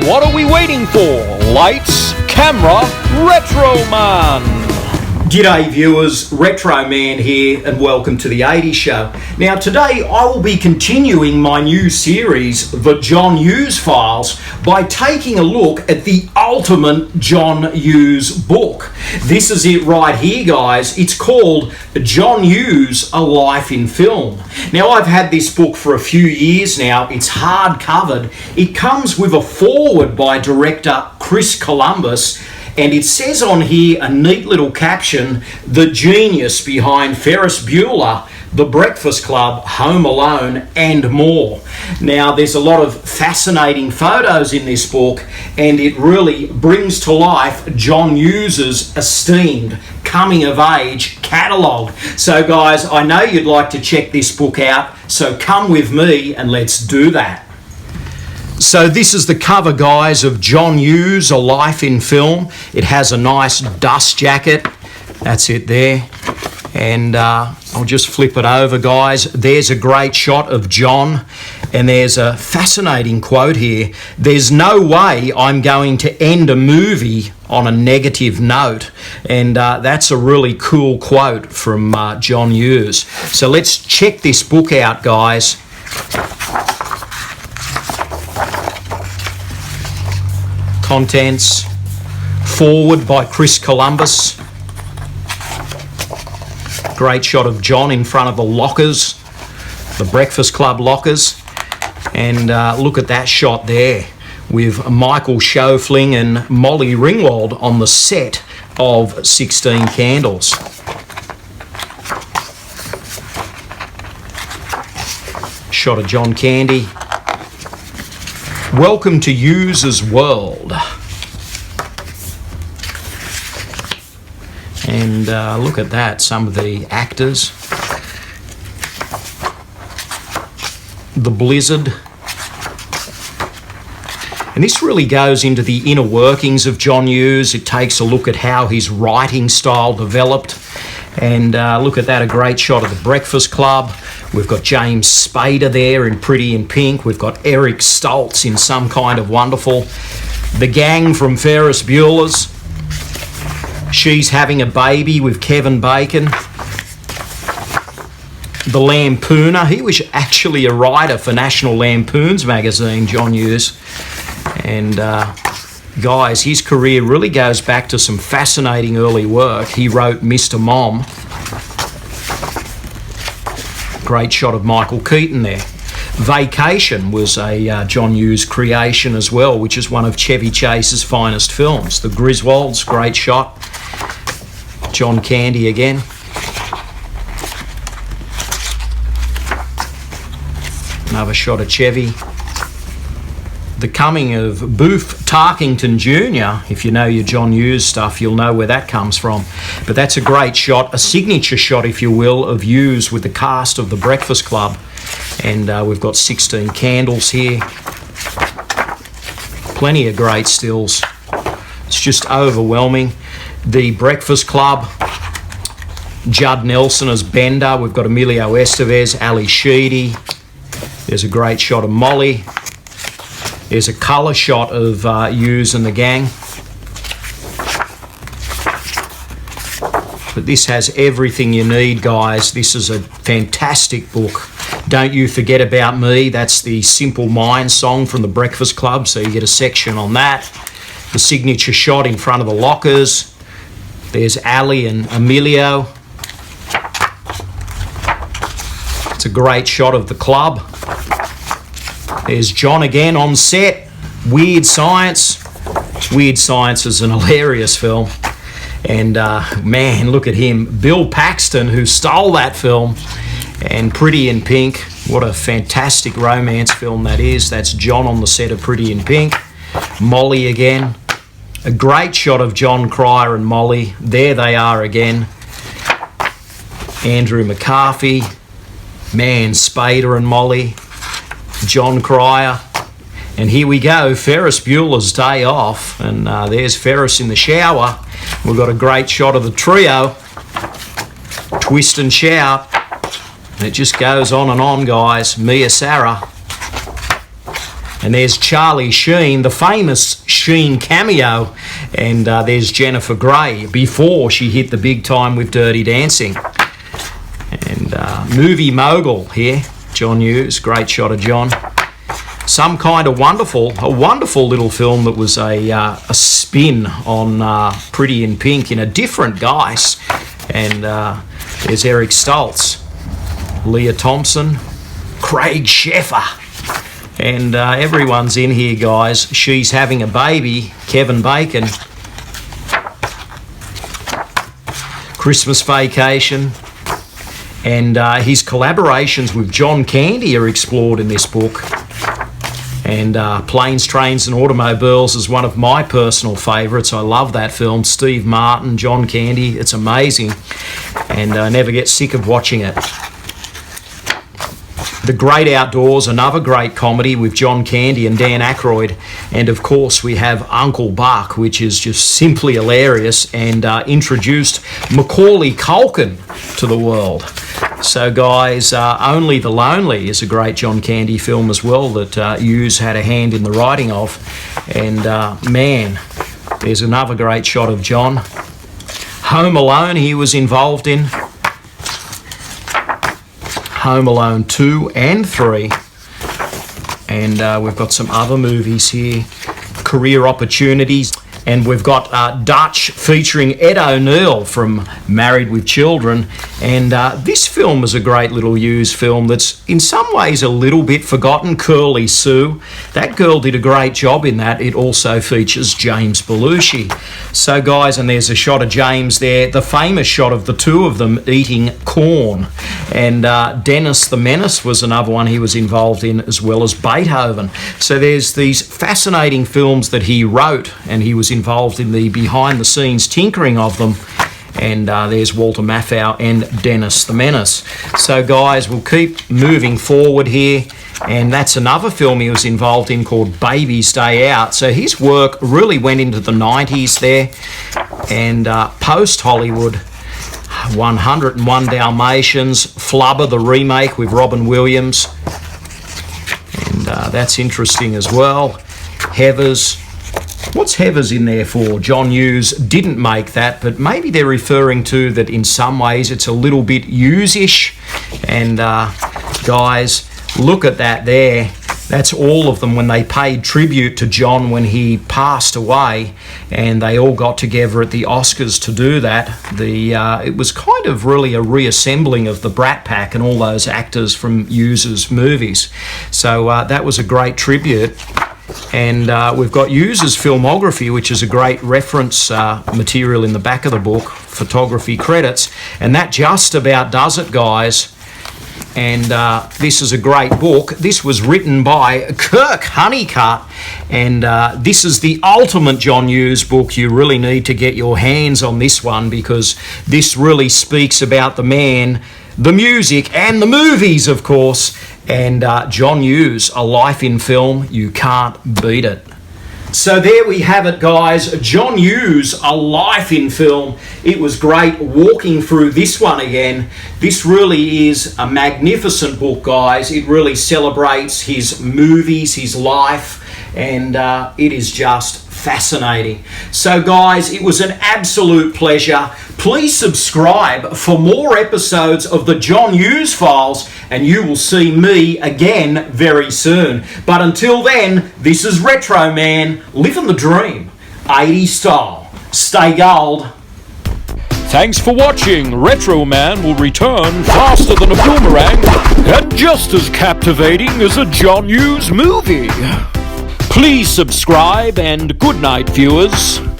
what are we waiting for? Lights, camera, Retro Man! G'day viewers, Retro Man here and welcome to the 80s Show. Now today I will be continuing my new series, The John Hughes Files, by taking a look at the ultimate John Hughes book. This is it right here, guys. It's called John Hughes, A Life in Film. Now I've had this book for a few years now. It's hard covered. It comes with a foreword by director Chris Columbus, and it says on here a neat little caption, the genius behind Ferris Bueller, The Breakfast Club, Home Alone, and more. Now, there's a lot of fascinating photos in this book, and it really brings to life John Hughes's esteemed coming-of-age catalogue. So, guys, I know you'd like to check this book out, so come with me and let's do that. So this is the cover, guys, of John Hughes, A Life in Film. It has a nice dust jacket. That's it there. And I'll just flip it over, guys. There's a great shot of John. And there's a fascinating quote here. There's no way I'm going to end a movie on a negative note. And that's a really cool quote from John Hughes. So let's check this book out, guys. Contents, foreword by Chris Columbus. Great shot of John in front of the lockers, the Breakfast Club lockers. And look at that shot there with Michael Schofling and Molly Ringwald on the set of 16 Candles. Shot of John Candy. Welcome to Hughes's world. And look at that, some of the actors. The Blizzard. And this really goes into the inner workings of John Hughes. It takes a look at how his writing style developed. And look at that, a great shot of the Breakfast Club. We've got James Spader there in Pretty in Pink. We've got Eric Stoltz in Some Kind of Wonderful. The gang from Ferris Bueller's. She's Having a Baby with Kevin Bacon. The Lampooner. He was actually a writer for National Lampoon's magazine, John Hughes. And guys, his career really goes back to some fascinating early work. He wrote Mr. Mom. Great shot of Michael Keaton there. Vacation was a John Hughes creation as well, which is one of Chevy Chase's finest films. The Griswolds, great shot. John Candy again. Another shot of Chevy. The coming of Booth Tarkington Jr. If you know your John Hughes stuff, you'll know where that comes from. But that's a great shot, a signature shot, if you will, of Hughes with the cast of The Breakfast Club. And we've got 16 Candles here. Plenty of great stills. It's just overwhelming. The Breakfast Club. Judd Nelson as Bender. We've got Emilio Estevez, Ali Sheedy. There's a great shot of Molly. There's a colour shot of Hughes and the gang. But this has everything you need, guys. This is a fantastic book. Don't You Forget About Me. That's the Simple Minds song from The Breakfast Club, so you get a section on that. The signature shot in front of the lockers. There's Ali and Emilio. It's a great shot of the club. There's John again on set. Weird Science. Weird Science is an hilarious film. And man, look at him. Bill Paxton, who stole that film. And Pretty in Pink. What a fantastic romance film that is. That's John on the set of Pretty in Pink. Molly again. A great shot of John Cryer and Molly. There they are again. Andrew McCarthy. Man, Spader and Molly. John Cryer. And here we go, Ferris Bueller's Day Off. And there's Ferris in the shower. We've got a great shot of the trio. Twist and Shout. And it just goes on and on, guys. Mia Sara. And there's Charlie Sheen, the famous Sheen cameo, and there's Jennifer Grey before she hit the big time with Dirty Dancing. And movie mogul here, John Hughes, great shot of John. Some kind of a wonderful little film that was a spin on Pretty in Pink in a different guise. And there's Eric Stoltz, Leah Thompson, Craig Sheffer. And everyone's in here, guys. She's Having a Baby, Kevin Bacon. Christmas Vacation. And his collaborations with John Candy are explored in this book. And Planes, Trains and Automobiles is one of my personal favourites. I love that film. Steve Martin, John Candy, it's amazing. And I never get sick of watching it. The Great Outdoors, another great comedy with John Candy and Dan Aykroyd. And of course we have Uncle Buck, which is just simply hilarious, and introduced Macaulay Culkin to the world. So guys, Only the Lonely is a great John Candy film as well that Hughes had a hand in the writing of. And man, there's another great shot of John. Home Alone he was involved in. Home Alone 2 and 3. And we've got some other movies here. Career Opportunities. And we've got Dutch featuring Ed O'Neill from Married with Children. And this film is a great little Hughes film that's in some ways a little bit forgotten, Curly Sue. That girl did a great job in that. It also features James Belushi. So guys, and there's a shot of James there, the famous shot of the two of them eating corn. And Dennis the Menace was another one he was involved in, as well as Beethoven. So there's these fascinating films that he wrote, and he was involved in the behind-the-scenes tinkering of them. And there's Walter Matthau and Dennis the Menace. So guys, we'll keep moving forward here. And that's another film he was involved in called Baby's Day Out. So his work really went into the 90s there. And post-Hollywood, 101 Dalmatians, Flubber, the remake with Robin Williams. And that's interesting as well. Heathers. What's Heathers in there for? John Hughes didn't make that, but maybe they're referring to that in some ways it's a little bit Hughes-ish. And guys, look at that there. That's all of them when they paid tribute to John when he passed away, and they all got together at the Oscars to do that. It was kind of really a reassembling of the Brat Pack and all those actors from Hughes's movies. So that was a great tribute. And we've got Hughes's filmography, which is a great reference material in the back of the book, photography credits, and that just about does it, guys. And this is a great book. This was written by Kirk Honeycutt, and this is the ultimate John Hughes book. You really need to get your hands on this one, because this really speaks about the man, the music, and the movies, of course. And John Hughes, A Life in Film, you can't beat it. So there we have it, guys. John Hughes, A Life in Film. It was great walking through this one again. This really is a magnificent book, guys. It really celebrates his movies, his life, and it is just fascinating. So guys, it was an absolute pleasure. Please subscribe for more episodes of the John Hughes Files, and you will see me again very soon. But until then, this is Retro Man, living the dream, 80s style. Stay gold. Thanks for watching. Retro Man will return faster than a boomerang and just as captivating as a John Hughes movie. Please subscribe, and good night, viewers.